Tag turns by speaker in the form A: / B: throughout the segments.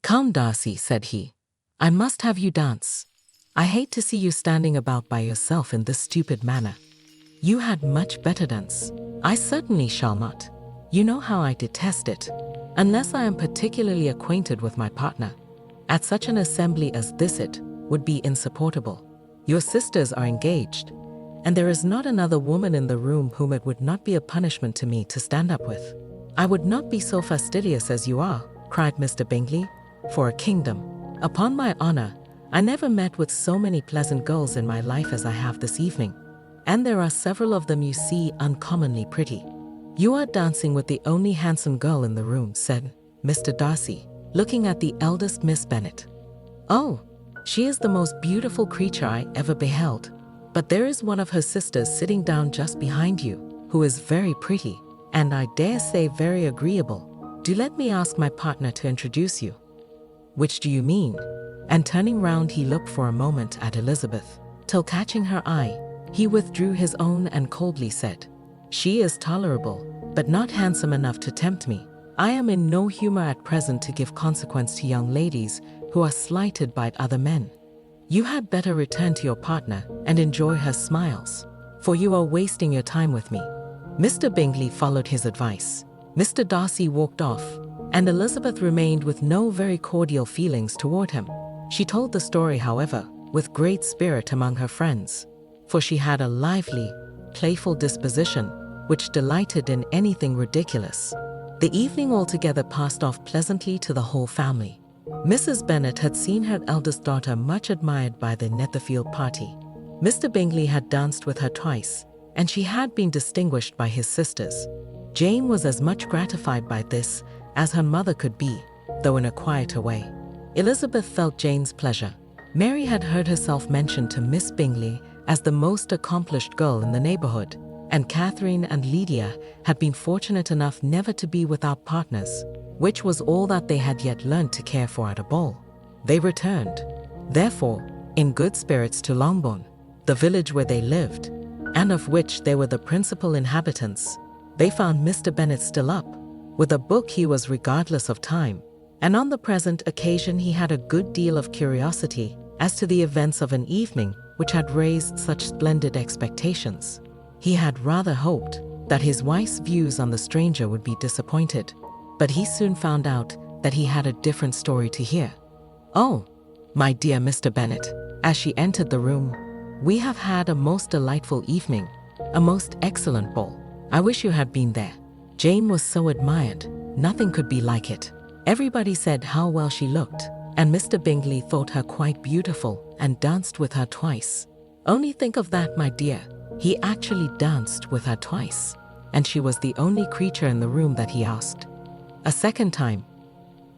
A: "Come, Darcy," said he. "I must have you dance. I hate to see you standing about by yourself in this stupid manner. You had much better dance." "I certainly shall not. You know how I detest it, unless I am particularly acquainted with my partner. At such an assembly as this it would be insupportable. Your sisters are engaged, and there is not another woman in the room whom it would not be a punishment to me to stand up with." "I would not be so fastidious as you are," cried Mr. Bingley, "for a kingdom. Upon my honor, I never met with so many pleasant girls in my life as I have this evening, and there are several of them you see uncommonly pretty." "You are dancing with the only handsome girl in the room," said Mr. Darcy, looking at the eldest Miss Bennet. "Oh, she is the most beautiful creature I ever beheld. But there is one of her sisters sitting down just behind you, who is very pretty, and I dare say very agreeable. Do let me ask my partner to introduce you." "Which do you mean?" And turning round he looked for a moment at Elizabeth, till catching her eye, he withdrew his own and coldly said, "She is tolerable, but not handsome enough to tempt me. I am in no humor at present to give consequence to young ladies who are slighted by other men. You had better return to your partner and enjoy her smiles, for you are wasting your time with me." Mr. Bingley followed his advice. Mr. Darcy walked off, and Elizabeth remained with no very cordial feelings toward him. She told the story, however, with great spirit among her friends, for she had a lively, playful disposition, which delighted in anything ridiculous. The evening altogether passed off pleasantly to the whole family. Mrs. Bennet had seen her eldest daughter much admired by the Netherfield party. Mr. Bingley had danced with her twice, and she had been distinguished by his sisters. Jane was as much gratified by this as her mother could be, though in a quieter way. Elizabeth felt Jane's pleasure. Mary had heard herself mentioned to Miss Bingley as the most accomplished girl in the neighborhood, and Catherine and Lydia had been fortunate enough never to be without partners, which was all that they had yet learned to care for at a ball. They returned, therefore, in good spirits to Longbourn, the village where they lived, and of which they were the principal inhabitants. They found Mr. Bennet still up. With a book he was regardless of time, and on the present occasion he had a good deal of curiosity as to the events of an evening which had raised such splendid expectations. He had rather hoped that his wife's views on the stranger would be disappointed, but he soon found out that he had a different story to hear. "Oh, my dear Mr. Bennet," as she entered the room, "we have had a most delightful evening, a most excellent ball. I wish you had been there. Jane was so admired, nothing could be like it. Everybody said how well she looked, and Mr. Bingley thought her quite beautiful and danced with her twice. Only think of that, my dear. He actually danced with her twice, and she was the only creature in the room that he asked. A second time.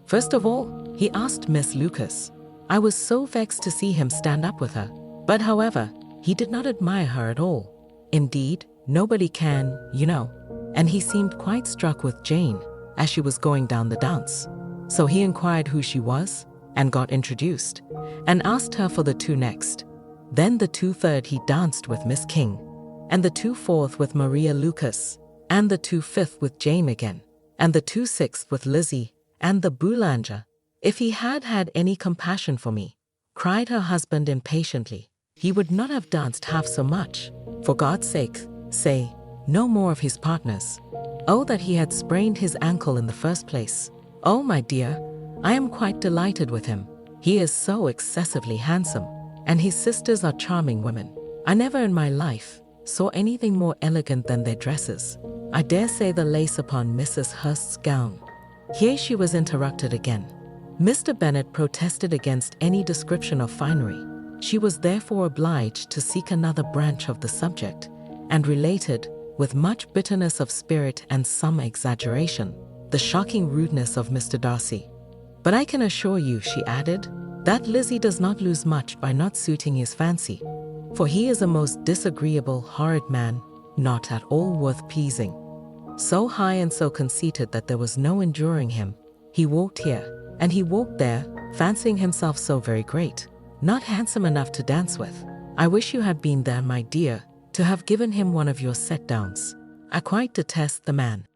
A: First of all, he asked Miss Lucas. I was so vexed to see him stand up with her, but however, he did not admire her at all. Indeed, nobody can, you know, and he seemed quite struck with Jane as she was going down the dance. So he inquired who she was, and got introduced, and asked her for the two next. Then the 2/3 he danced with Miss King, and the 2/4 with Maria Lucas, and the 2/5 with Jane again, and the 2/6 with Lizzie, and the Boulanger. If he had had any compassion for me, cried her husband impatiently, he would not have danced half so much. For God's sake, say no more of his partners. Oh, that he had sprained his ankle in the first place. Oh, my dear, I am quite delighted with him. He is so excessively handsome, and his sisters are charming women. I never in my life saw anything more elegant than their dresses. I dare say the lace upon Mrs. Hurst's gown." Here she was interrupted again. Mr. Bennet protested against any description of finery. She was therefore obliged to seek another branch of the subject, and related, with much bitterness of spirit and some exaggeration, the shocking rudeness of Mr. Darcy. "But I can assure you," she added, "that Lizzie does not lose much by not suiting his fancy, for he is a most disagreeable, horrid man, not at all worth pleasing. So high and so conceited that there was no enduring him. He walked here, and he walked there, fancying himself so very great, not handsome enough to dance with. I wish you had been there, my dear, to have given him one of your set-downs. I quite detest the man."